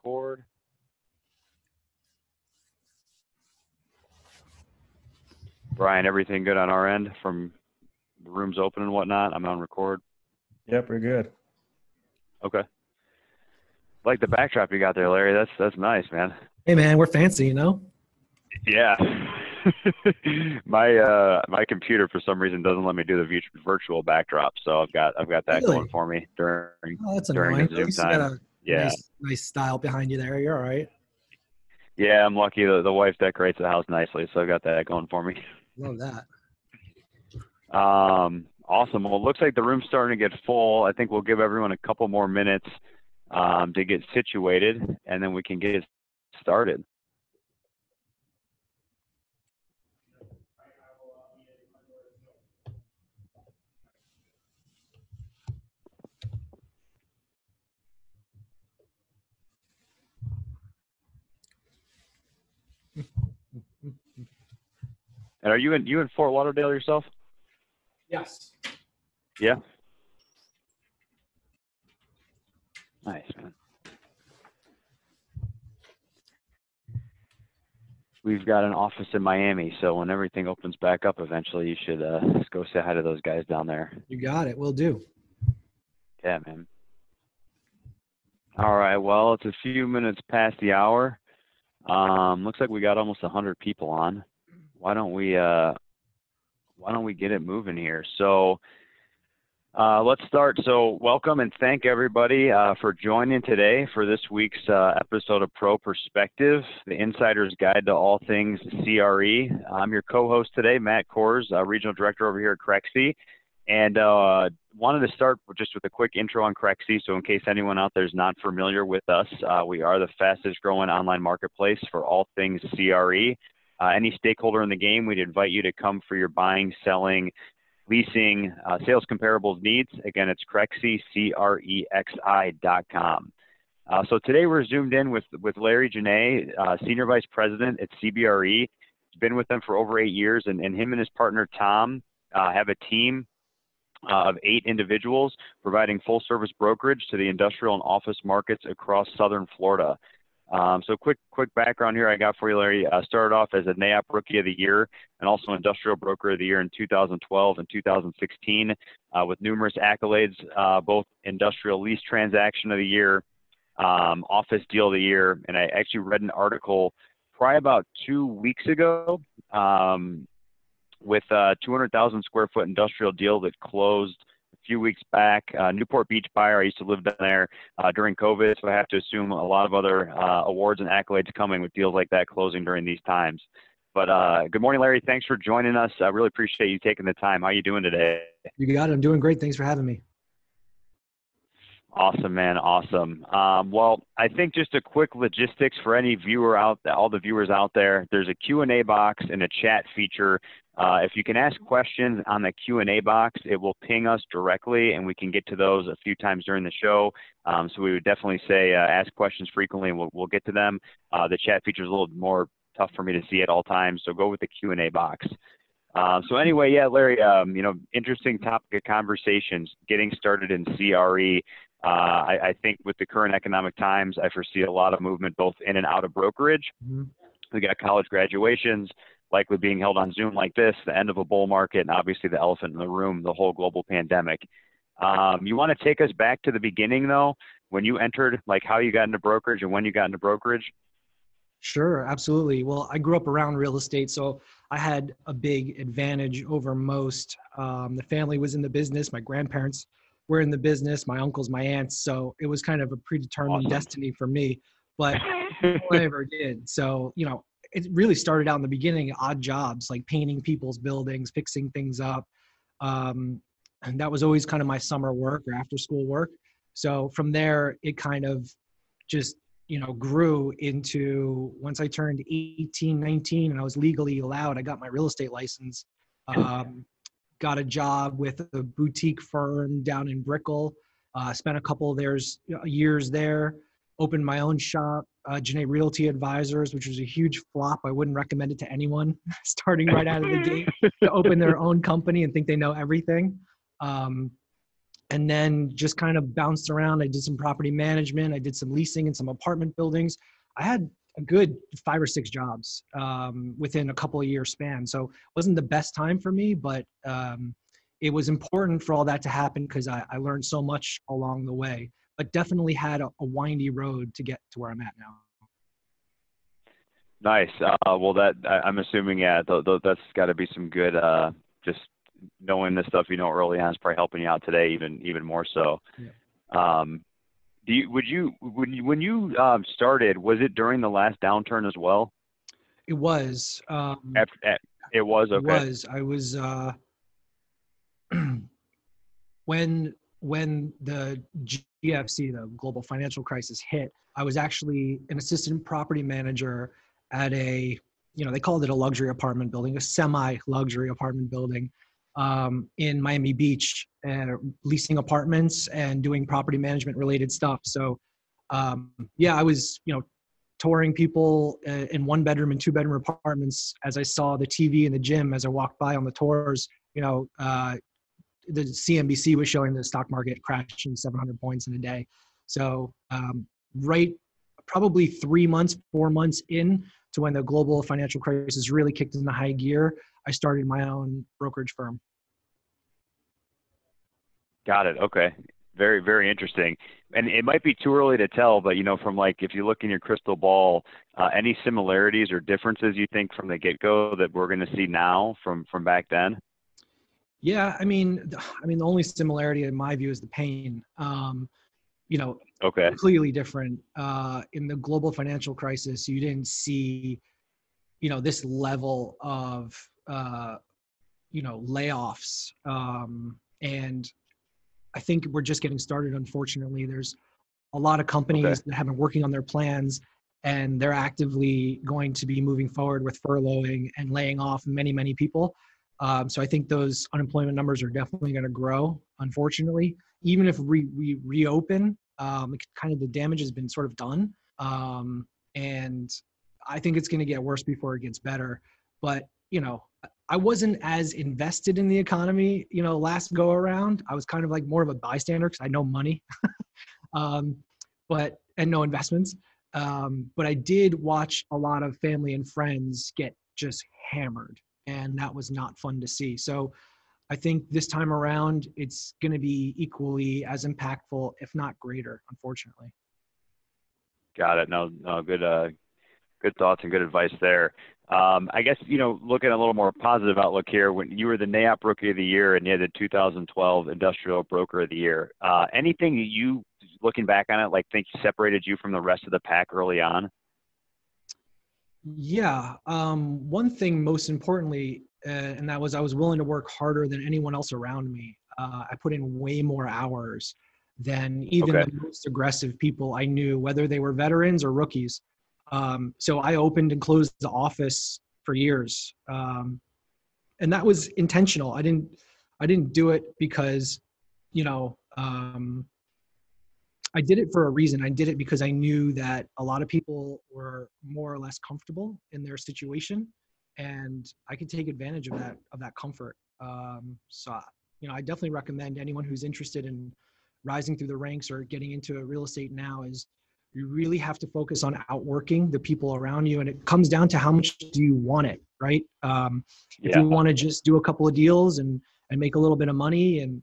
record. Brian, everything good on our end from the rooms open and whatnot? I'm on record. Yep, we're good. Okay. Like the backdrop you got there, Larry. That's nice, man. Hey, man, we're fancy, you know? Yeah. My computer for some reason doesn't let me do the virtual backdrop, so I've got that Really? going for me during That's during annoying. the At Zoom least you time. got a Yeah. nice style behind you there. You're all right. Yeah, I'm lucky the wife decorates the house nicely, so I've got that going for me. Love that. Awesome. Well, it looks like the room's starting to get full. I think we'll give everyone a couple more minutes to get situated, and then we can get started. And are you in Fort Lauderdale yourself? Yes. Yeah. Nice, man. We've got an office in Miami, so when everything opens back up eventually, you should just go say hi to those guys down there. You got it. Will do. Yeah, man. All right. Well, it's a few minutes past the hour. Looks like we got almost 100 people on. Why don't we get it moving here? So let's start. So welcome and thank everybody for joining today for this week's episode of Pro Perspective, the Insider's Guide to All Things CRE. I'm your co-host today, Matt Kors, Regional Director over here at Crexi. And wanted to start just with a quick intro on Crexi. So in case anyone out there is not familiar with us, we are the fastest growing online marketplace for all things CRE. Any stakeholder in the game, we'd invite you to come for your buying, selling, leasing, sales comparables needs. Again, it's Crexi, CREXI.com. So today we're zoomed in with Larry Genet, Senior Vice President at CBRE. He's been with them for over 8 years, and him and his partner, Tom, have a team of 8 individuals providing full service brokerage to the industrial and office markets across Southern Florida. So quick background here I got for you, Larry. Started off as a NAIOP Rookie of the Year and also Industrial Broker of the Year in 2012 and 2016 with numerous accolades, both Industrial Lease Transaction of the Year, Office Deal of the Year. And I actually read an article probably about 2 weeks ago with a 200,000 square foot industrial deal that closed a few weeks back. Newport Beach buyer. I used to live down there during COVID, so I have to assume a lot of other awards and accolades coming with deals like that closing during these times. But good morning, Larry. Thanks for joining us. I really appreciate you taking the time. How are you doing today? You got it. I'm doing great. Thanks for having me. Awesome, man. Awesome. Well, I think just a quick logistics for any viewer all the viewers out there, there's a Q&A box and a chat feature. If you can ask questions on the Q&A box, it will ping us directly and we can get to those a few times during the show. So we would definitely say ask questions frequently and we'll get to them. The chat feature is a little more tough for me to see at all times, so go with the Q&A box. So anyway, yeah, Larry, interesting topic of conversations, getting started in CRE. I think with the current economic times, I foresee a lot of movement both in and out of brokerage. Mm-hmm. We got college graduations likely being held on Zoom like this, the end of a bull market, and obviously the elephant in the room, the whole global pandemic. You want to take us back to the beginning, though, when you entered, like how you got into brokerage and when you got into brokerage? Sure, absolutely. Well, I grew up around real estate, so I had a big advantage over most. The family was in the business. My grandparents were in the business, my uncles, my aunts. So it was kind of a predetermined destiny for me, but I ever did. So, it really started out in the beginning, odd jobs, like painting people's buildings, fixing things up. And that was always kind of my summer work or after school work. So from there, it kind of just, grew into, once I turned 18, 19, and I was legally allowed, I got my real estate license, got a job with a boutique firm down in Brickell, spent a couple of years there, opened my own shop, Genet Realty Advisors, which was a huge flop. I wouldn't recommend it to anyone starting right out of the gate to open their own company and think they know everything. and then just kind of bounced around. I did some property management. I did some leasing in some apartment buildings. I had a good 5 or 6 jobs within a couple of year span. So it wasn't the best time for me, but it was important for all that to happen because I learned so much along the way, but definitely had a windy road to get to where I'm at now. Nice. Well, I'm assuming, yeah, that's got to be some good, just knowing this stuff, early on is probably helping you out today, even more so. Yeah. When you started, was it during the last downturn as well? It was. It was, It okay. was. I was when the GFC, the global financial crisis, hit. I was actually an assistant property manager at a, they called it a luxury apartment building, a semi-luxury apartment building in Miami Beach, leasing apartments and doing property management related stuff. So yeah, I was, touring people in 1-bedroom and 2-bedroom apartments as I saw the TV in the gym as I walked by on the tours. The CNBC was showing the stock market crashing 700 points in a day. So right, probably 3 months, 4 months in to when the global financial crisis really kicked into high gear, I started my own brokerage firm. Got it. Okay. Very, very interesting. And it might be too early to tell, but from if you look in your crystal ball, any similarities or differences you think from the get-go that we're going to see now from back then? Yeah, I mean, the only similarity in my view is the pain. Okay. Completely different. In the global financial crisis, you didn't see, this level of, layoffs. And I think we're just getting started. Unfortunately, there's a lot of Okay. companies that have been working on their plans, and they're actively going to be moving forward with furloughing and laying off many, many people. So I think those unemployment numbers are definitely going to grow, unfortunately. Even if we reopen, kind of the damage has been sort of done. And I think it's going to get worse before it gets better. But, I wasn't as invested in the economy, last go around. I was kind of like more of a bystander because I know money, and no investments. But I did watch a lot of family and friends get just hammered, and that was not fun to see. So I think this time around, it's going to be equally as impactful, if not greater, unfortunately. Got it. No, good thoughts and good advice there. I guess, looking at a little more positive outlook here, when you were the NAIOP Rookie of the Year and you had the 2012 Industrial Broker of the Year, anything that you, looking back on it, think separated you from the rest of the pack early on? Yeah. One thing most importantly, and that was I was willing to work harder than anyone else around me. I put in way more hours than even Okay. the most aggressive people I knew, whether they were veterans or rookies. So I opened and closed the office for years. And that was intentional. I didn't do it because, you know, I did it for a reason. I did it because I knew that a lot of people were more or less comfortable in their situation, and I could take advantage of that comfort. So, I definitely recommend anyone who's interested in rising through the ranks or getting into real estate now is you really have to focus on outworking the people around you, and it comes down to how much do you want it, right? If Yeah. you want to just do a couple of deals and make a little bit of money, and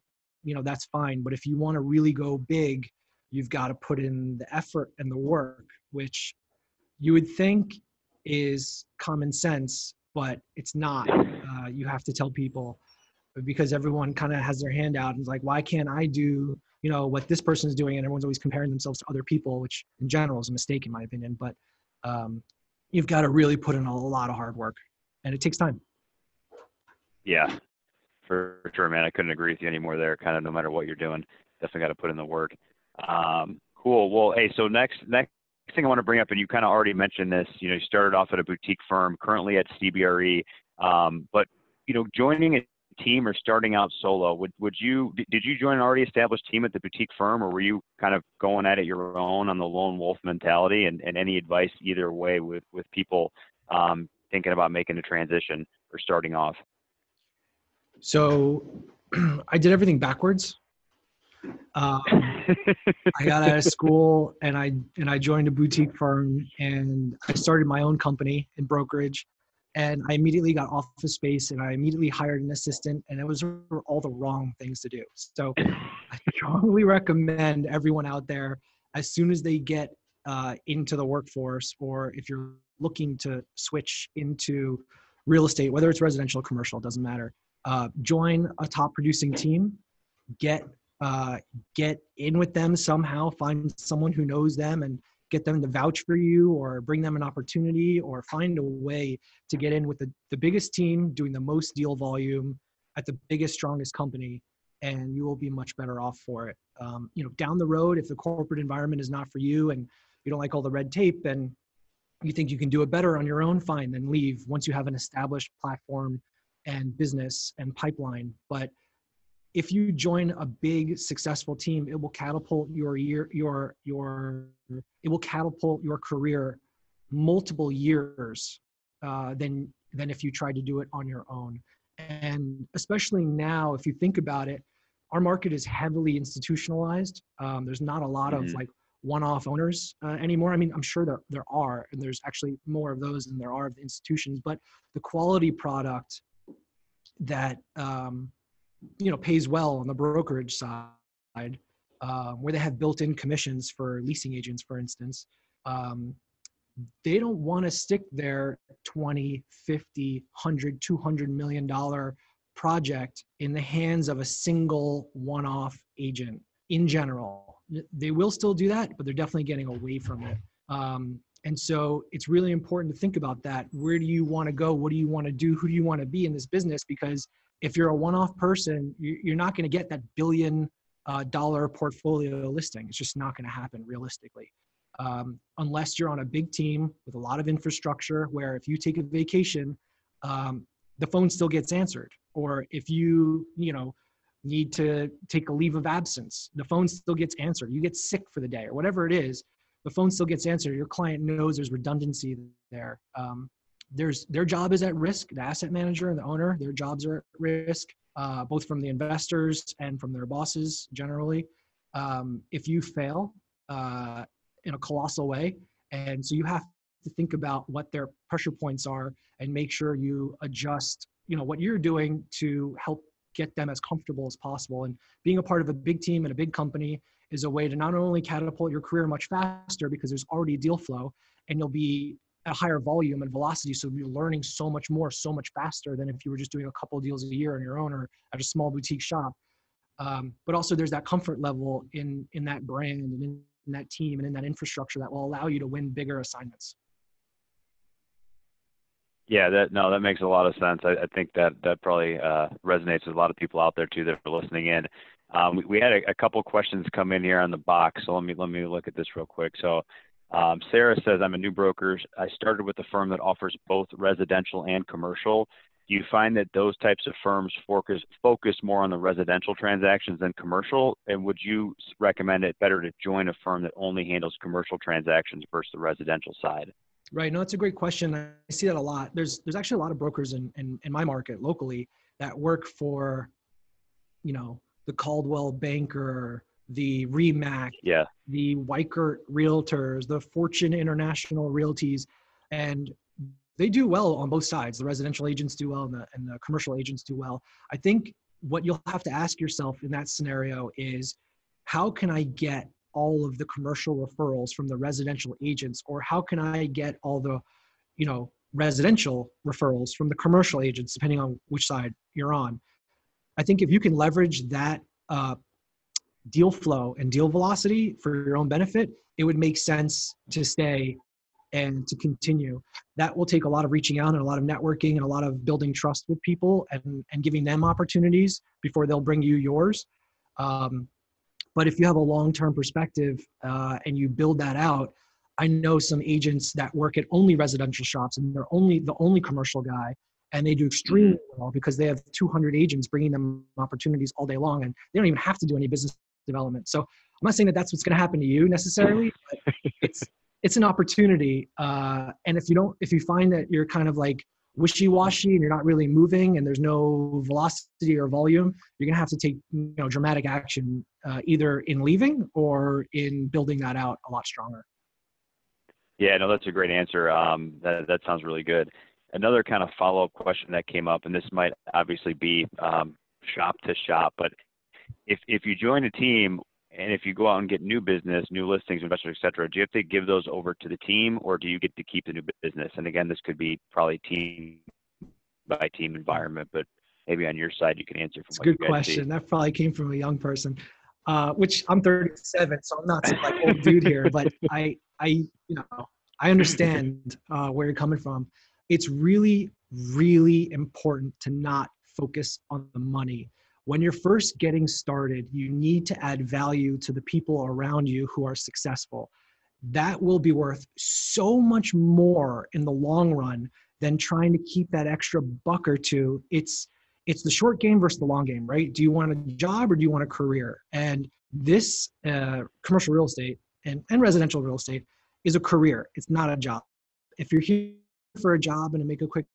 that's fine. But if you want to really go big, you've got to put in the effort and the work, which you would think is common sense, but it's not. You have to tell people because everyone kind of has their hand out and is like, why can't I do, what this person's doing? And everyone's always comparing themselves to other people, which in general is a mistake in my opinion. But you've got to really put in a lot of hard work, and it takes time. Yeah, for sure, man. I couldn't agree with you anymore there. Kind of no matter what you're doing, definitely got to put in the work. Cool. Well, hey, so next thing I want to bring up, and you kind of already mentioned this, you started off at a boutique firm, currently at CBRE, but, joining a team or starting out solo, did you join an already established team at the boutique firm, or were you kind of going at it your own on the lone wolf mentality, and any advice either way with people thinking about making a transition or starting off? So I did everything backwards. I got out of school and I joined a boutique firm and I started my own company in brokerage, and I immediately got office space and I immediately hired an assistant, and it was all the wrong things to do. So I strongly recommend everyone out there, as soon as they get into the workforce, or if you're looking to switch into real estate, whether it's residential or commercial, it doesn't matter. Join a top producing team, get get in with them somehow, find someone who knows them and get them to vouch for you or bring them an opportunity, or find a way to get in with the biggest team doing the most deal volume at the biggest, strongest company, and you will be much better off for it. Down the road, if the corporate environment is not for you and you don't like all the red tape, and you think you can do it better on your own, fine, then leave once you have an established platform and business and pipeline. But if you join a big successful team, it will catapult it will catapult your career multiple years than if you tried to do it on your own. And especially now, if you think about it, our market is heavily institutionalized. There's not a lot of like one-off owners anymore. I mean, I'm sure there are, and there's actually more of those than there are of the institutions, but the quality product that pays well on the brokerage side, where they have built-in commissions for leasing agents, for instance. They don't want to stick their 20, 50, 100, $200 million project in the hands of a single one-off agent in general. They will still do that, but they're definitely getting away from it. And so it's really important to think about that. Where do you want to go? What do you want to do? Who do you want to be in this business? Because if you're a one-off person, you're not going to get that $1 billion portfolio listing. It's just not going to happen realistically. Unless you're on a big team with a lot of infrastructure, where if you take a vacation, the phone still gets answered. Or if you need to take a leave of absence, the phone still gets answered. You get sick for the day or whatever it is, the phone still gets answered. Your client knows there's redundancy there. Their job is at risk. The asset manager and the owner, their jobs are at risk, both from the investors and from their bosses generally. If you fail in a colossal way, and so you have to think about what their pressure points are and make sure you adjust, what you're doing to help get them as comfortable as possible. And being a part of a big team and a big company is a way to not only catapult your career much faster because there's already deal flow, and you'll be at a higher volume and velocity, so you're learning so much more, so much faster than if you were just doing a couple of deals a year on your own or at a small boutique shop. But also there's that comfort level in that brand and in that team and in that infrastructure that will allow you to win bigger assignments. Yeah, that makes a lot of sense. I think that probably resonates with a lot of people out there too that are listening in. We had a couple questions come in here on the box, so let me look at this real quick. So Sarah says, I'm a new broker. I started with a firm that offers both residential and commercial. Do you find that those types of firms focus more on the residential transactions than commercial? And would you recommend it better to join a firm that only handles commercial transactions versus the residential side? Right. No, that's a great question. I see that a lot. There's actually a lot of brokers in my market locally that work for, the Caldwell Banker, the Remax, the Weichert Realtors, the Fortune International Realties, and they do well on both sides. The residential agents do well and the commercial agents do well. I think what you'll have to ask yourself in that scenario is, how can I get all of the commercial referrals from the residential agents, or how can I get all the, residential referrals from the commercial agents, depending on which side you're on. I think if you can leverage that deal flow and deal velocity for your own benefit, it would make sense to stay and to continue. That will take a lot of reaching out and a lot of networking and a lot of building trust with people and giving them opportunities before they'll bring you yours. But if you have a long-term perspective and you build that out, I know some agents that work at only residential shops and they're the only commercial guy, and they do extremely well because they have 200 agents bringing them opportunities all day long, and they don't even have to do any business development. So I'm not saying that that's what's going to happen to you necessarily, but it's an opportunity. And if you find that you're kind of like wishy-washy and you're not really moving and there's no velocity or volume, you're going to have to take dramatic action either in leaving or in building that out a lot stronger. Yeah, no, that's a great answer. That sounds really good. Another kind of follow-up question that came up, and this might obviously be shop to shop, but if you join a team and if you go out and get new business, new listings, investors, et cetera, do you have to give those over to the team, or do you get to keep the new business? And again, this could be probably team by team environment, but maybe on your side you can answer from It's a what you good guys question. see. That probably came from a young person, which I'm 37, so I'm not some like old dude here, but I understand where you're coming from. It's really, really important to not focus on the money. When you're first getting started, you need to add value to the people around you who are successful. That will be worth so much more in the long run than trying to keep that extra buck or two. It's the short game versus the long game, right? Do you want a job or do you want a career? And this commercial real estate and residential real estate is a career. It's not a job. If you're here for a job and to make a quick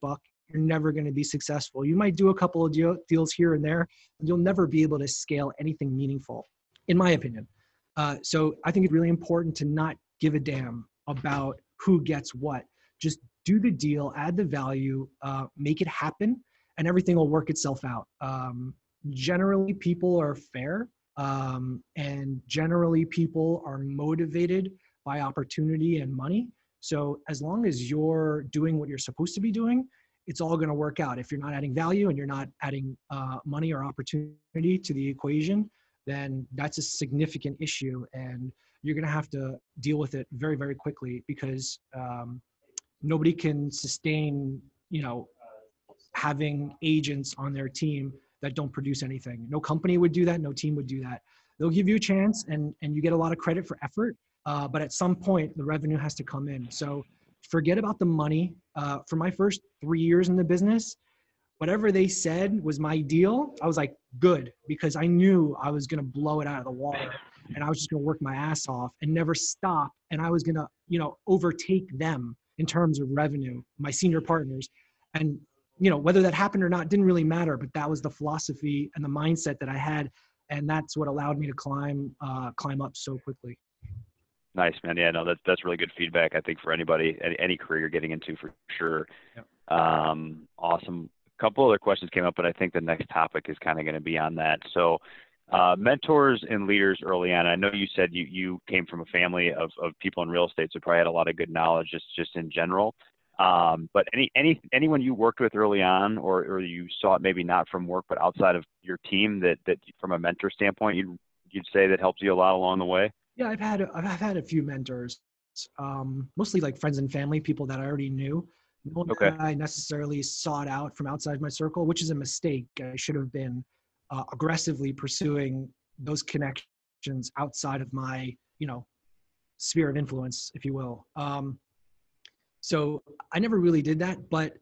buck, you're never going to be successful. You might do a couple of deals here and there, but you'll never be able to scale anything meaningful, in my opinion. So I think it's really important to not give a damn about who gets what. Just do the deal, add the value, make it happen, and everything will work itself out. Generally, people are fair, and generally people are motivated by opportunity and money. So as long as you're doing what you're supposed to be doing, it's all going to work out. If you're not adding value and you're not adding money or opportunity to the equation, then that's a significant issue, and you're going to have to deal with it very, very quickly, because nobody can sustain, having agents on their team that don't produce anything. No company would do that. No team would do that. They'll give you a chance, and you get a lot of credit for effort, but at some point the revenue has to come in. So forget about the money. For my first 3 years in the business, whatever they said was my deal, I was like, good, because I knew I was going to blow it out of the water, and I was just going to work my ass off and never stop. And I was going to, overtake them in terms of revenue, my senior partners. And, whether that happened or not didn't really matter, but that was the philosophy and the mindset that I had. And that's what allowed me to climb up so quickly. Nice, man. Yeah, no, that's really good feedback, I think, for anybody, any career you're getting into, for sure. Yeah. Awesome. A couple other questions came up, but I think the next topic is kind of going to be on that. So mentors and leaders early on. I know you said you came from a family of people in real estate, so probably had a lot of good knowledge just in general. But anyone you worked with early on, or you saw it maybe not from work, but outside of your team, that from a mentor standpoint, you'd say that helped you a lot along the way? Yeah, I've had a few mentors, mostly like friends and family, people that I already knew. No one Okay. that I necessarily sought out from outside my circle, which is a mistake. I should have been aggressively pursuing those connections outside of my, sphere of influence, if you will. So I never really did that, but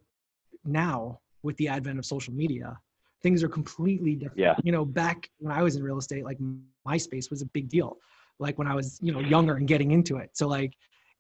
now with the advent of social media, things are completely different. Yeah. Back when I was in real estate, like MySpace was a big deal. Like when I was, younger and getting into it. So like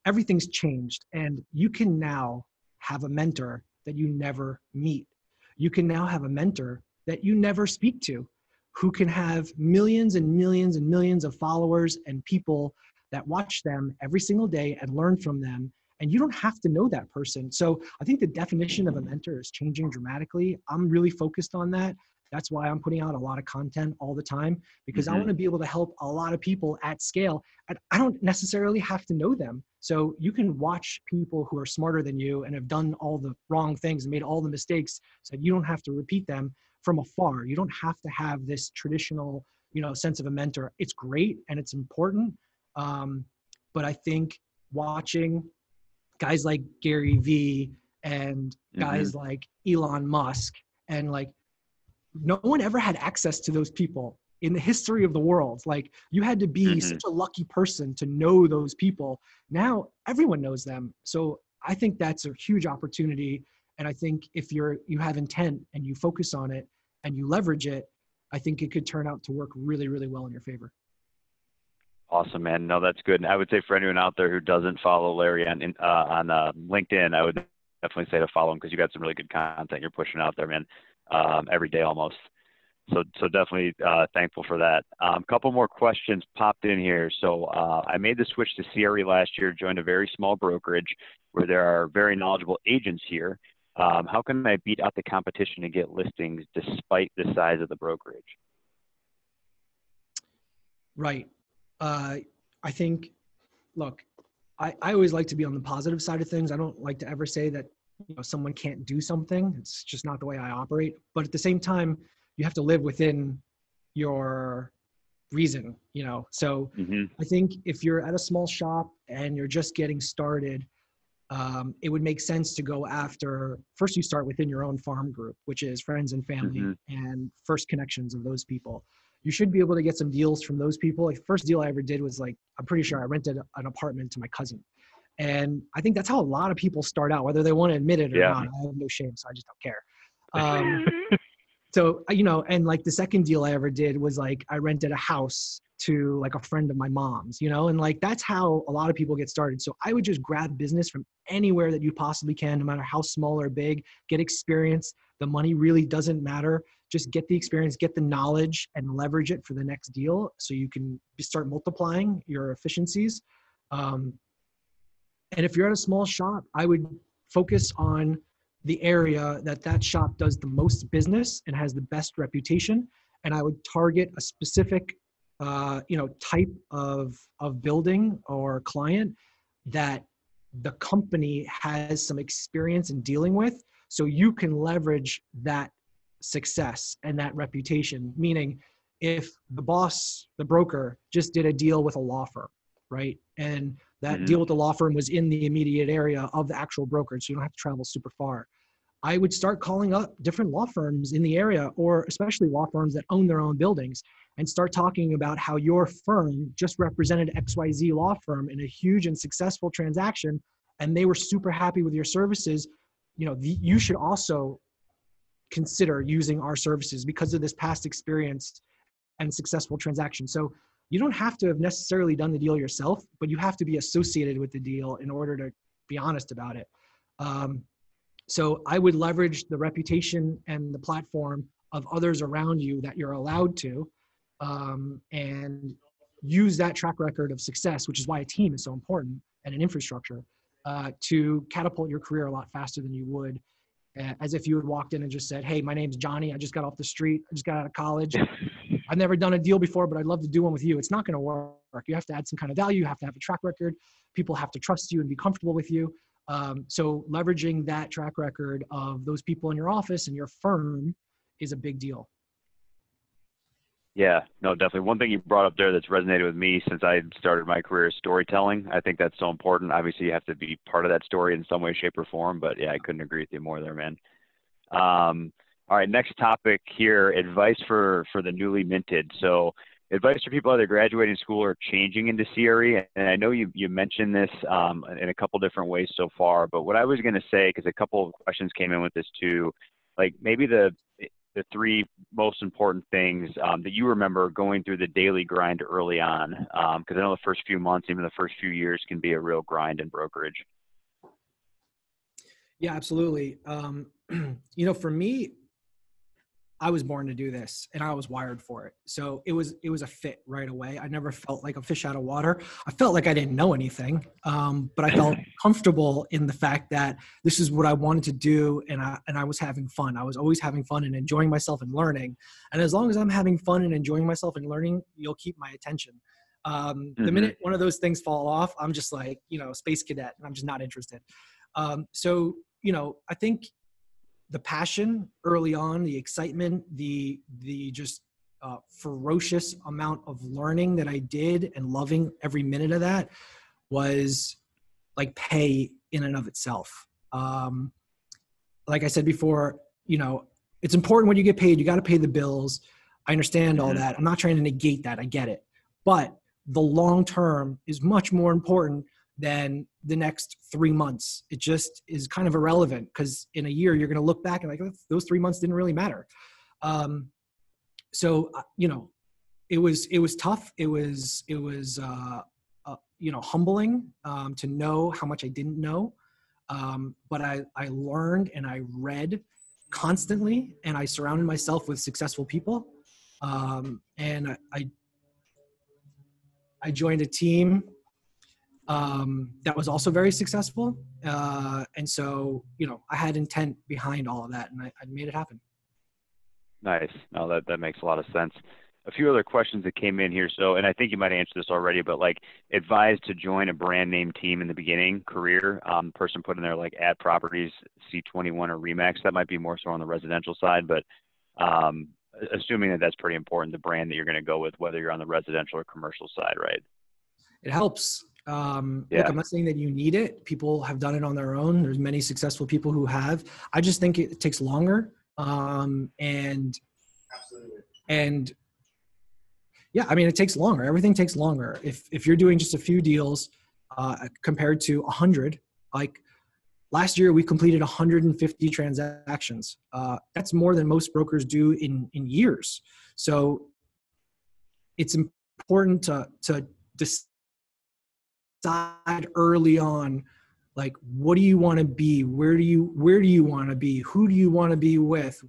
everything's changed, and you can now have a mentor that you never meet. You can now have a mentor that you never speak to, who can have millions and millions and millions of followers and people that watch them every single day and learn from them. And you don't have to know that person. So I think the definition of a mentor is changing dramatically. I'm really focused on that. That's why I'm putting out a lot of content all the time, because I want to be able to help a lot of people at scale. And I don't necessarily have to know them. So you can watch people who are smarter than you and have done all the wrong things and made all the mistakes, so you don't have to repeat them from afar. You don't have to have this traditional, sense of a mentor. It's great and it's important. But I think watching guys like Gary Vee and guys like Elon Musk, and like, no one ever had access to those people in the history of the world. Like, you had to be such a lucky person to know those people. Now everyone knows them. So I think that's a huge opportunity. And I think if you have intent and you focus on it and you leverage it, I think it could turn out to work really, really well in your favor. Awesome, man. No, that's good. And I would say for anyone out there who doesn't follow Larry on LinkedIn, I would definitely say to follow them because you got some really good content you're pushing out there, man, every day almost. So definitely thankful for that. A couple more questions popped in here. So I made the switch to CRE last year, joined a very small brokerage where there are very knowledgeable agents here. How can I beat out the competition to get listings despite the size of the brokerage? Right. I think, look, I always like to be on the positive side of things. I don't like to ever say that, someone can't do something. It's just not the way I operate. But at the same time, you have to live within your reason, So I think if you're at a small shop and you're just getting started, it would make sense to go after, first you start within your own farm group, which is friends and family and first connections of those people. You should be able to get some deals from those people. Like the first deal I ever did was I'm pretty sure I rented an apartment to my cousin. And I think that's how a lot of people start out, whether they want to admit it or not. I have no shame, so I just don't care. So, and the second deal I ever did was I rented a house to a friend of my mom's, and that's how a lot of people get started. So I would just grab business from anywhere that you possibly can, no matter how small or big, get experience. The money really doesn't matter. Just get the experience, get the knowledge, and leverage it for the next deal so you can start multiplying your efficiencies. And if you're at a small shop, I would focus on the area that shop does the most business and has the best reputation. And I would target a specific, type of building or client that the company has some experience in dealing with. So you can leverage that success and that reputation. Meaning if the boss, the broker, just did a deal with a law firm, right? And that deal with the law firm was in the immediate area of the actual brokerage, so you don't have to travel super far. I would start calling up different law firms in the area, or especially law firms that own their own buildings, and start talking about how your firm just represented XYZ law firm in a huge and successful transaction, and they were super happy with your services. You should also consider using our services because of this past experience and successful transaction. So you don't have to have necessarily done the deal yourself, but you have to be associated with the deal in order to be honest about it. So I would leverage the reputation and the platform of others around you that you're allowed to, and use that track record of success, which is why a team is so important and an infrastructure, to catapult your career a lot faster than you would as if you had walked in and just said, "Hey, my name's Johnny. I just got off the street. I just got out of college. I've never done a deal before, but I'd love to do one with you." It's not going to work. You have to add some kind of value. You have to have a track record. People have to trust you and be comfortable with you. So leveraging that track record of those people in your office and your firm is a big deal. Yeah, no, definitely. One thing you brought up there that's resonated with me since I started my career is storytelling. I think that's so important. Obviously, you have to be part of that story in some way, shape, or form. But yeah, I couldn't agree with you more there, man. All right, next topic here, advice for the newly minted. So advice for people either graduating school or changing into CRE. And I know you mentioned this in a couple different ways so far, but what I was going to say, because a couple of questions came in with this too, maybe the three most important things that you remember going through the daily grind early on, because I know the first few months, even the first few years can be a real grind in brokerage. Yeah, absolutely. For me, I was born to do this and I was wired for it. So it was a fit right away. I never felt like a fish out of water. I felt like I didn't know anything, but I felt comfortable in the fact that this is what I wanted to do. And I was having fun. I was always having fun and enjoying myself and learning. And as long as I'm having fun and enjoying myself and learning, you'll keep my attention. The minute one of those things fall off, I'm just like, space cadet, and I'm just not interested. So I think the passion early on, the excitement, the just ferocious amount of learning that I did and loving every minute of that was like pay in and of itself. Like I said before, it's important when you get paid, you got to pay the bills. I understand all that. I'm not trying to negate that. I get it. But the long term is much more important than the next 3 months. It just is kind of irrelevant because in a year you're going to look back and like, those 3 months didn't really matter. So it was tough. It was humbling to know how much I didn't know. But I learned and I read constantly, and I surrounded myself with successful people. And I joined a team that was also very successful. And so, I had intent behind all of that, and I made it happen. Nice. No, that makes a lot of sense. A few other questions that came in here. So, and I think you might answer this already, but like advised to join a brand name team in the beginning career. Person put in there like Ad Properties, C21 or Remax. That might be more so on the residential side, but assuming that that's pretty important, the brand that you're going to go with, whether you're on the residential or commercial side, right? It helps. Look, I'm not saying that you need it. People have done it on their own. There's many successful people who have. I just think it takes longer. And yeah, I mean, it takes longer. Everything takes longer. If you're doing just a few deals, compared to 100, like last year we completed 150 transactions. That's more than most brokers do in years. So it's important to decide early on, like, what do you want to be? Where do you want to be? Who do you want to be with?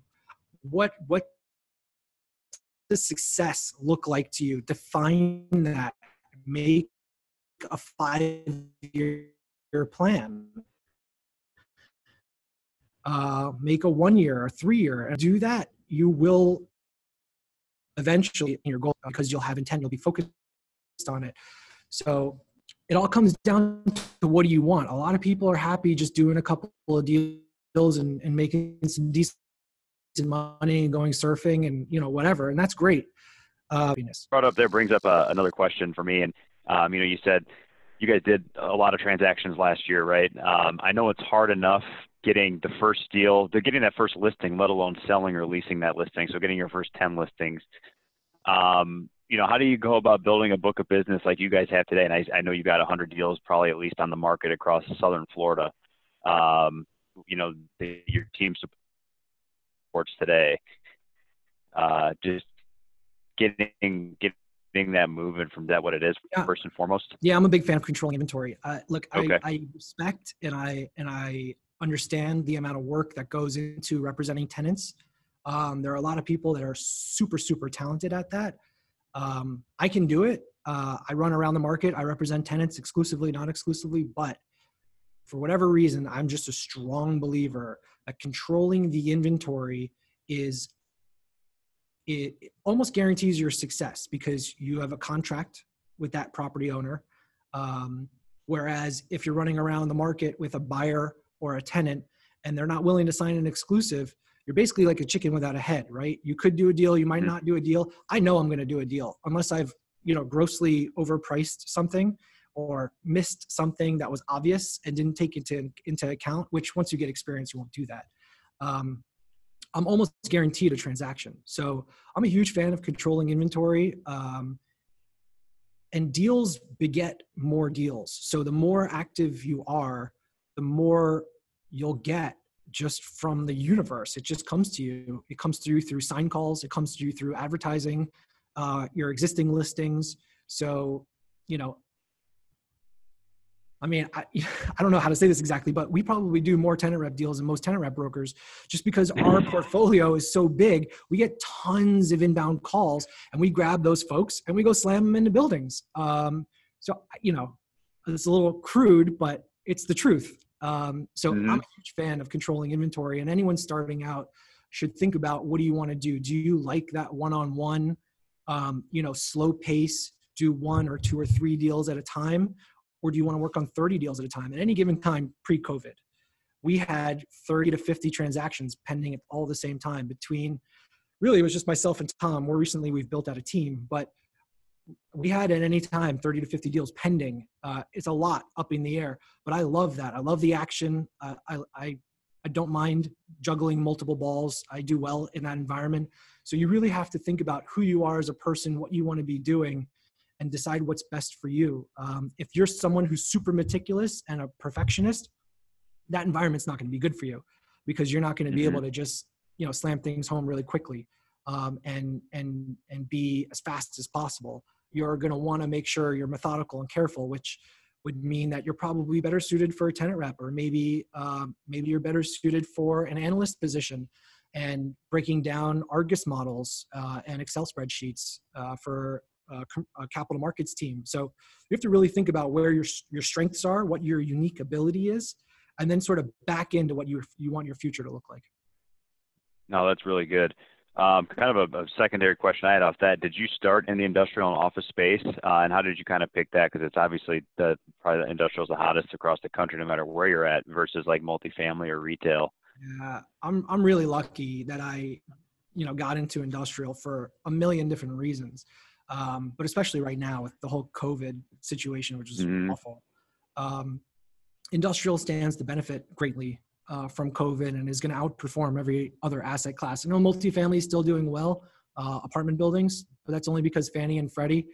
What does success look like to you? Define that. Make a 5-year plan. Make a 1-year or 3-year, and do that. You will eventually in your goal, because you'll have intent. You'll be focused on it. So it all comes down to what do you want. A lot of people are happy just doing a couple of deals and making some decent money and going surfing and whatever, and that's great. Brought up there brings up another question for me, and you said you guys did a lot of transactions last year, right? I know it's hard enough getting the first deal, they're getting that first listing, let alone selling or leasing that listing. So getting your first 10 listings. How do you go about building a book of business like you guys have today? And I know you got 100 deals probably at least on the market across Southern Florida. Your team supports today. Just getting that moving from that, what it is first and foremost. Yeah, I'm a big fan of controlling inventory. Look, okay. I respect and I understand the amount of work that goes into representing tenants. There are a lot of people that are super, super talented at that. I can do it. I run around the market. I represent tenants exclusively, not exclusively, but for whatever reason, I'm just a strong believer that controlling the inventory it almost guarantees your success, because you have a contract with that property owner. Whereas if you're running around the market with a buyer or a tenant and they're not willing to sign an exclusive, you're basically like a chicken without a head, right? You could do a deal, you might not do a deal. I know I'm going to do a deal unless I've, grossly overpriced something or missed something that was obvious and didn't take it into account, which once you get experience, you won't do that. I'm almost guaranteed a transaction. So I'm a huge fan of controlling inventory. And deals beget more deals. So the more active you are, the more you'll get just from the universe. It just comes to you. It comes through sign calls. It comes through advertising, your existing listings. So, I don't know how to say this exactly, but we probably do more tenant rep deals than most tenant rep brokers, just because our portfolio is so big. We get tons of inbound calls, and we grab those folks and we go slam them into buildings. So it's a little crude, but it's the truth. I'm a huge fan of controlling inventory, and anyone starting out should think about, what do you want to do? Do you like that one-on-one, slow pace, do 1 or 2 or 3 deals at a time? Or do you want to work on 30 deals at a time? At any given time, pre-COVID, we had 30 to 50 transactions pending at all the same time between, really, it was just myself and Tom. More recently, we've built out a team, but we had at any time 30 to 50 deals pending. It's a lot up in the air, but I love that. I love the action. I don't mind juggling multiple balls. I do well in that environment. So you really have to think about who you are as a person, what you want to be doing, and decide what's best for you. If you're someone who's super meticulous and a perfectionist, that environment's not going to be good for you, because you're not going to be able to just, slam things home really quickly and be as fast as possible. You're going to want to make sure you're methodical and careful, which would mean that you're probably better suited for a tenant rep, or maybe you're better suited for an analyst position and breaking down Argus models and Excel spreadsheets for a capital markets team. So you have to really think about where your strengths are, what your unique ability is, and then sort of back into what you want your future to look like. No, that's really good. Kind of a secondary question I had off that. Did you start in the industrial and office space, and how did you kind of pick that? Because it's obviously probably the industrial is the hottest across the country, no matter where you're at, versus like multifamily or retail. Yeah, I'm really lucky that I, got into industrial for a million different reasons, but especially right now with the whole COVID situation, which is awful. Industrial stands to benefit greatly from COVID and is going to outperform every other asset class. I know multifamily is still doing well, apartment buildings, but that's only because Fannie and Freddie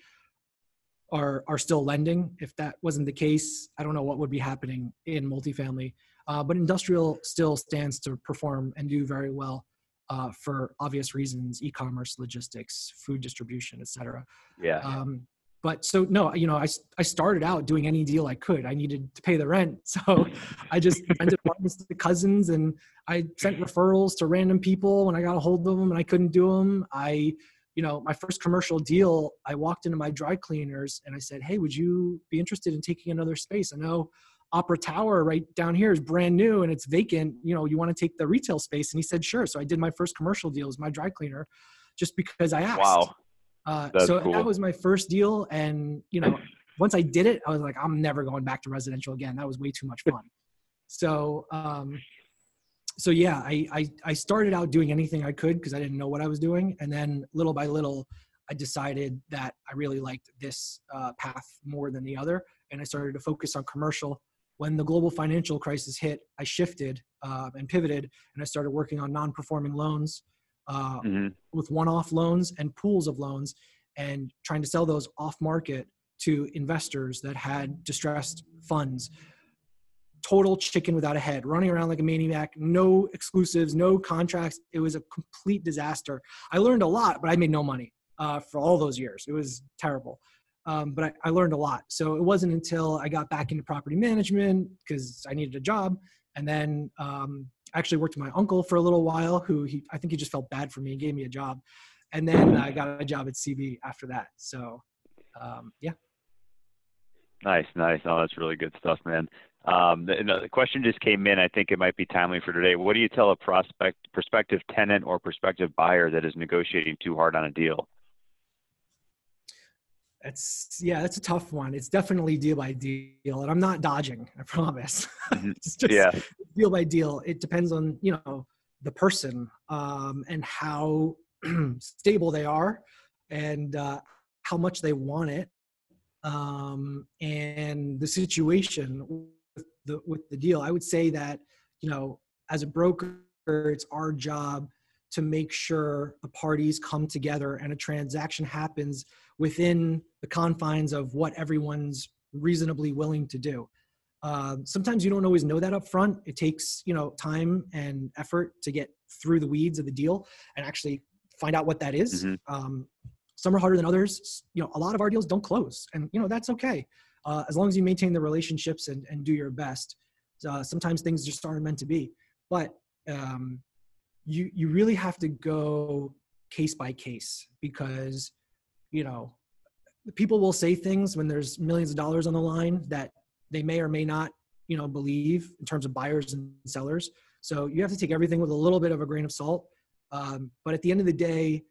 are still lending. If that wasn't the case, I don't know what would be happening in multifamily. But industrial still stands to perform and do very well for obvious reasons: e-commerce, logistics, food distribution, et cetera. Yeah. But so no, I started out doing any deal I could. I needed to pay the rent, so I just rented apartments to cousins, and I sent referrals to random people when I got a hold of them and I couldn't do them. My first commercial deal, I walked into my dry cleaners and I said, "Hey, would you be interested in taking another space? I know Opera Tower right down here is brand new and it's vacant. You want to take the retail space?" And he said, "Sure." So I did my first commercial deal as my dry cleaner, just because I asked. Wow. So cool. That was my first deal. And, once I did it, I was like, I'm never going back to residential again. That was way too much fun. So yeah, I started out doing anything I could because I didn't know what I was doing. And then little by little, I decided that I really liked this path more than the other. And I started to focus on commercial. When the global financial crisis hit, I shifted and pivoted, and I started working on non-performing loans, with one-off loans and pools of loans, and trying to sell those off market to investors that had distressed funds. Total chicken without a head, running around like a maniac, no exclusives, no contracts. It was a complete disaster. I learned a lot, but I made no money for all those years. It was terrible. But I learned a lot. So it wasn't until I got back into property management because I needed a job. And then I actually worked with my uncle for a little while, I think he just felt bad for me and gave me a job. And then I got a job at CB after that. So, yeah. Nice. Oh, that's really good stuff, man. The question just came in. I think it might be timely for today. What do you tell a prospective tenant or prospective buyer that is negotiating too hard on a deal? That's a tough one. It's definitely deal by deal, and I'm not dodging, I promise. It's just deal by deal. It depends on, the person, and how stable they are, and how much they want it, and the situation with the deal. I would say that, as a broker, it's our job to make sure the parties come together and a transaction happens within the confines of what everyone's reasonably willing to do. Sometimes you don't always know that up front. It takes, time and effort to get through the weeds of the deal and actually find out what that is. Some are harder than others. A lot of our deals don't close, and, that's okay. As long as you maintain the relationships and do your best. Sometimes things just aren't meant to be, but you really have to go case by case, because, people will say things when there's millions of dollars on the line that they may or may not, believe, in terms of buyers and sellers. So you have to take everything with a little bit of a grain of salt. But at the end of the day,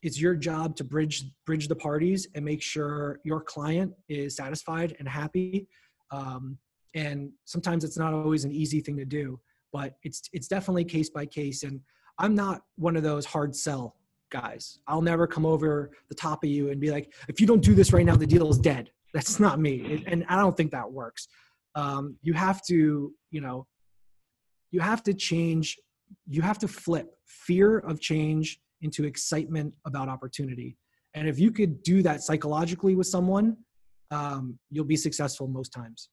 it's your job to bridge the parties and make sure your client is satisfied and happy. And sometimes it's not always an easy thing to do, but it's definitely case by case. And I'm not one of those hard sell guys. I'll never come over the top of you and be like, if you don't do this right now, the deal is dead. That's not me. And I don't think that works. You have to change. You have to flip fear of change into excitement about opportunity. And if you could do that psychologically with someone, you'll be successful most times.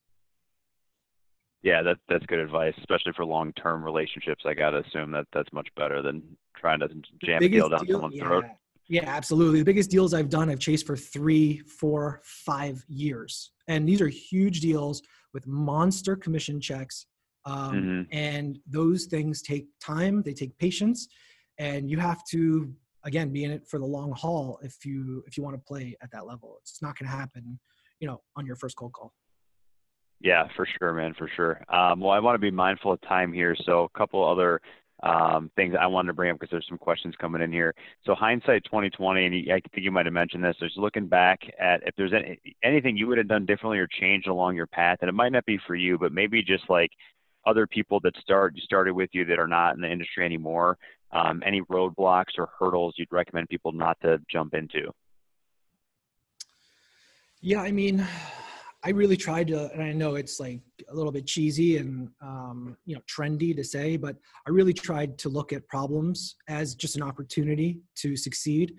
Yeah, that's good advice, especially for long-term relationships. I got to assume that that's much better than trying to jam a deal down someone's throat. Yeah, absolutely. The biggest deals I've done, I've chased for 3, 4, 5 years. And these are huge deals with monster commission checks. Hmm. And those things take time, they take patience, and you have to, again, be in it for the long haul if you want to play at that level. It's not going to happen, on your first cold call. Yeah, for sure, man, for sure. Well, I want to be mindful of time here. So a couple other things I wanted to bring up because there's some questions coming in here. So hindsight 2020, and I think you might have mentioned this, just looking back at if there's anything you would have done differently or changed along your path, and it might not be for you, but maybe just like other people that started with you that are not in the industry anymore, any roadblocks or hurdles you'd recommend people not to jump into? Yeah, I mean, I really tried to, and I know it's like a little bit cheesy and trendy to say, but I really tried to look at problems as just an opportunity to succeed.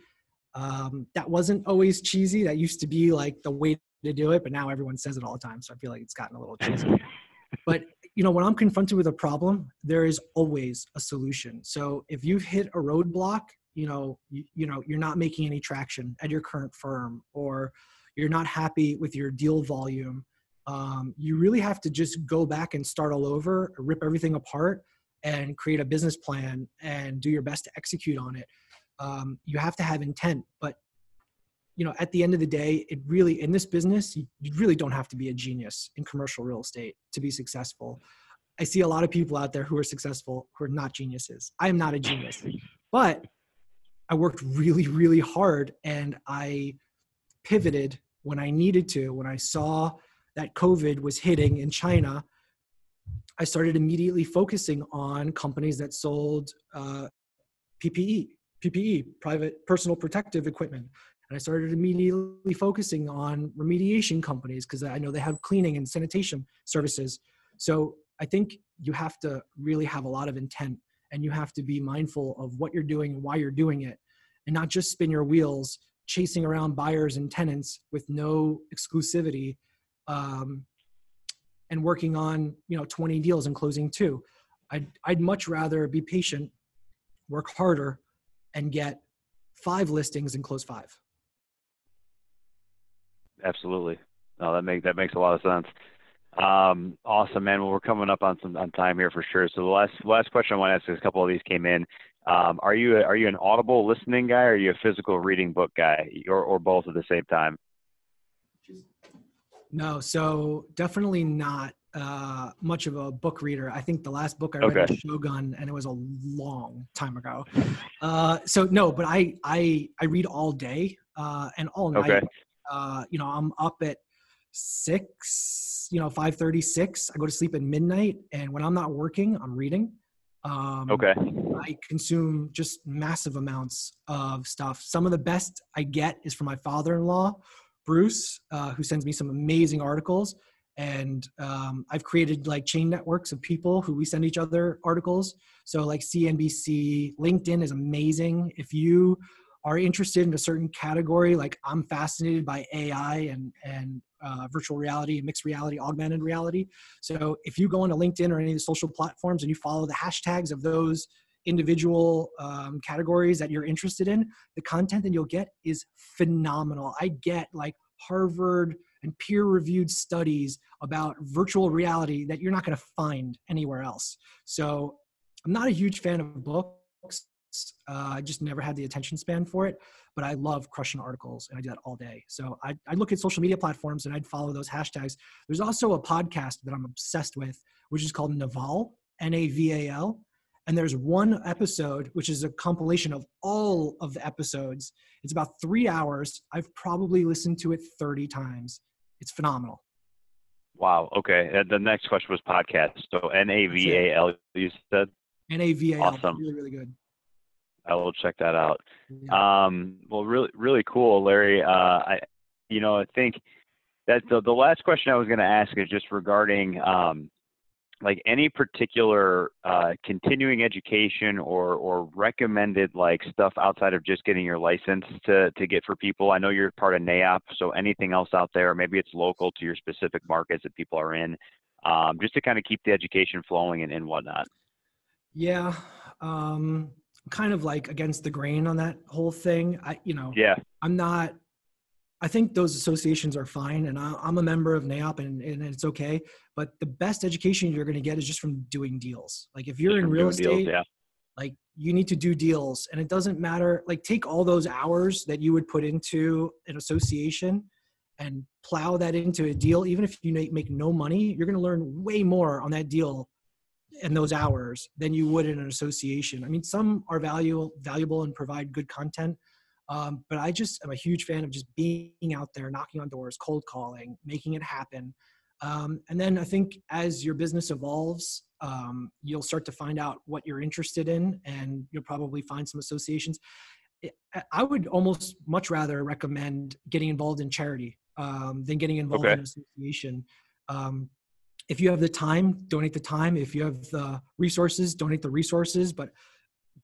That wasn't always cheesy. That used to be like the way to do it, but now everyone says it all the time. So I feel like it's gotten a little cheesy. But when I'm confronted with a problem, there is always a solution. So if you've hit a roadblock, you're not making any traction at your current firm, or you're not happy with your deal volume, you really have to just go back and start all over, rip everything apart, and create a business plan and do your best to execute on it. You have to have intent, but at the end of the day, it really, in this business, you really don't have to be a genius in commercial real estate to be successful. I see a lot of people out there who are successful who are not geniuses. I am not a genius, but I worked really, really hard, and I pivoted when I needed to. When I saw that COVID was hitting in China, I started immediately focusing on companies that sold PPE, private personal protective equipment. And I started immediately focusing on remediation companies because I know they have cleaning and sanitation services. So I think you have to really have a lot of intent, and you have to be mindful of what you're doing and why you're doing it, and not just spin your wheels chasing around buyers and tenants with no exclusivity, and working on 20 deals and closing 2. I'd much rather be patient, work harder, and get 5 listings and close 5. Absolutely. No, that makes a lot of sense. Awesome, man. Well, we're coming up on time here for sure. So the last question I want to ask is, a couple of these came in. Are you an audible listening guy, or are you a physical reading book guy, or both at the same time? No, so definitely not much of a book reader. I think the last book I read Okay. was Shogun, and it was a long time ago. So no, but I read all day and all night. Okay. I'm up at 6, 5:36. I go to sleep at midnight, and when I'm not working, I'm reading. Okay. I consume just massive amounts of stuff. Some of the best I get is from my father-in-law, Bruce, who sends me some amazing articles. And I've created like chain networks of people who we send each other articles. So like CNBC, LinkedIn is amazing. If you are interested in a certain category, like I'm fascinated by AI and virtual reality, mixed reality, augmented reality. So if you go onto LinkedIn or any of the social platforms and you follow the hashtags of those individual categories that you're interested in, the content that you'll get is phenomenal. I get like Harvard and peer-reviewed studies about virtual reality that you're not going to find anywhere else. So I'm not a huge fan of books. I just never had the attention span for it, but I love crushing articles, and I do that all day. So I look at social media platforms and I'd follow those hashtags. There's also a podcast that I'm obsessed with, which is called Naval, Naval. And there's one episode, which is a compilation of all of the episodes. It's about 3 hours. I've probably listened to it 30 times. It's phenomenal. Wow. Okay. The next question was podcast. So Naval, you said? Naval. Awesome. Really, really good. I will check that out. Yeah. Well, really, really cool, Larry. I think that the last question I was going to ask is just regarding like any particular continuing education or recommended like stuff outside of just getting your license to get for people. I know you're part of NAIOP, so anything else out there, maybe it's local to your specific markets that people are in, just to kind of keep the education flowing and whatnot. Yeah. kind of like against the grain on that whole thing. Yeah. I'm not, I think those associations are fine, and I'm a member of NAIOP, and it's okay. But the best education you're going to get is just from doing deals. Like if you're Just in from real doing deals. estate, Yeah. like you need to do deals, and it doesn't matter. Like take all those hours that you would put into an association and plow that into a deal. Even if you make no money, you're going to learn way more on that deal in those hours than you would in an association. I mean, some are valuable and provide good content. But I just am a huge fan of just being out there, knocking on doors, cold calling, making it happen. And then I think as your business evolves, you'll start to find out what you're interested in, and you'll probably find some associations. I would almost much rather recommend getting involved in charity than getting involved Okay. in an association. If you have the time, donate the time. If you have the resources, donate the resources. But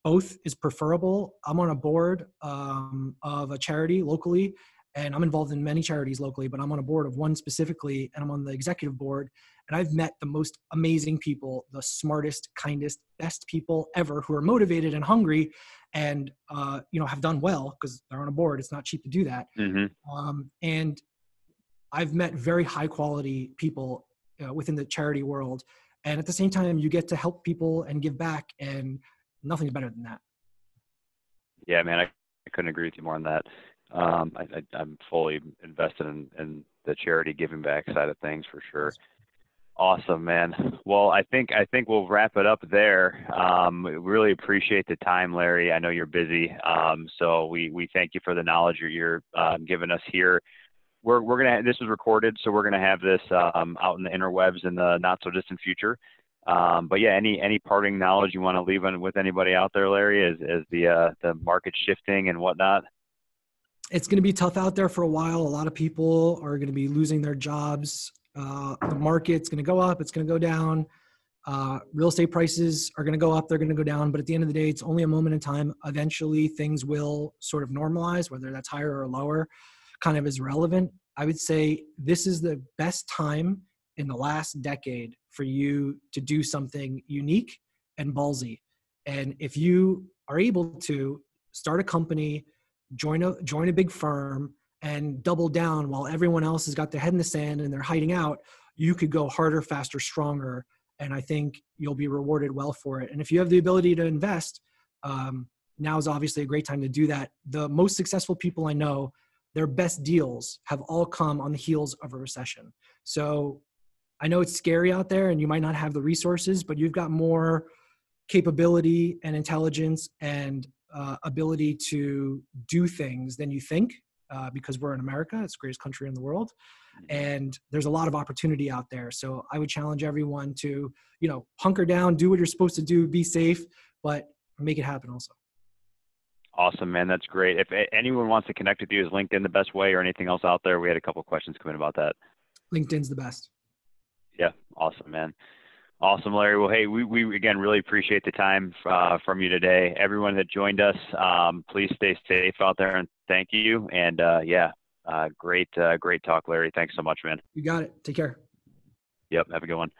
both is preferable. I'm on a board of a charity locally, and I'm involved in many charities locally, but I'm on a board of one specifically, and I'm on the executive board. And I've met the most amazing people, the smartest, kindest, best people ever, who are motivated and hungry, and have done well because they're on a board. It's not cheap to do that. And I've met very high quality people within the charity world. And at the same time, you get to help people and give back, and nothing's better than that. Yeah, man, I couldn't agree with you more on that. I'm fully invested in the charity giving back side of things for sure. Awesome, man. Well, I think we'll wrap it up there. We really appreciate the time, Larry. I know you're busy, so we thank you for the knowledge you're giving us here. We're gonna. This is recorded, so we're gonna have this out in the interwebs in the not so distant future. But yeah, any parting knowledge you want to leave with anybody out there, Larry, as the market shifting and whatnot? It's going to be tough out there for a while. A lot of people are going to be losing their jobs. The market's going to go up. It's going to go down. Real estate prices are going to go up. They're going to go down. But at the end of the day, it's only a moment in time. Eventually, things will sort of normalize, whether that's higher or lower, kind of is relevant. I would say this is the best time in the last decade for you to do something unique and ballsy. And if you are able to start a company, join a big firm, and double down while everyone else has got their head in the sand and they're hiding out, you could go harder, faster, stronger. And I think you'll be rewarded well for it. And if you have the ability to invest, now is obviously a great time to do that. The most successful people I know, their best deals have all come on the heels of a recession. So I know it's scary out there and you might not have the resources, but you've got more capability and intelligence and ability to do things than you think, because we're in America. It's the greatest country in the world. And there's a lot of opportunity out there. So I would challenge everyone to, hunker down, do what you're supposed to do, be safe, but make it happen also. Awesome, man. That's great. If anyone wants to connect with you, is LinkedIn the best way or anything else out there? We had a couple of questions come in about that. LinkedIn's the best. Yeah. Awesome, man. Awesome, Larry. Well, hey, we again really appreciate the time from you today. Everyone that joined us, please stay safe out there, and thank you. And great talk, Larry. Thanks so much, man. You got it. Take care. Yep. Have a good one.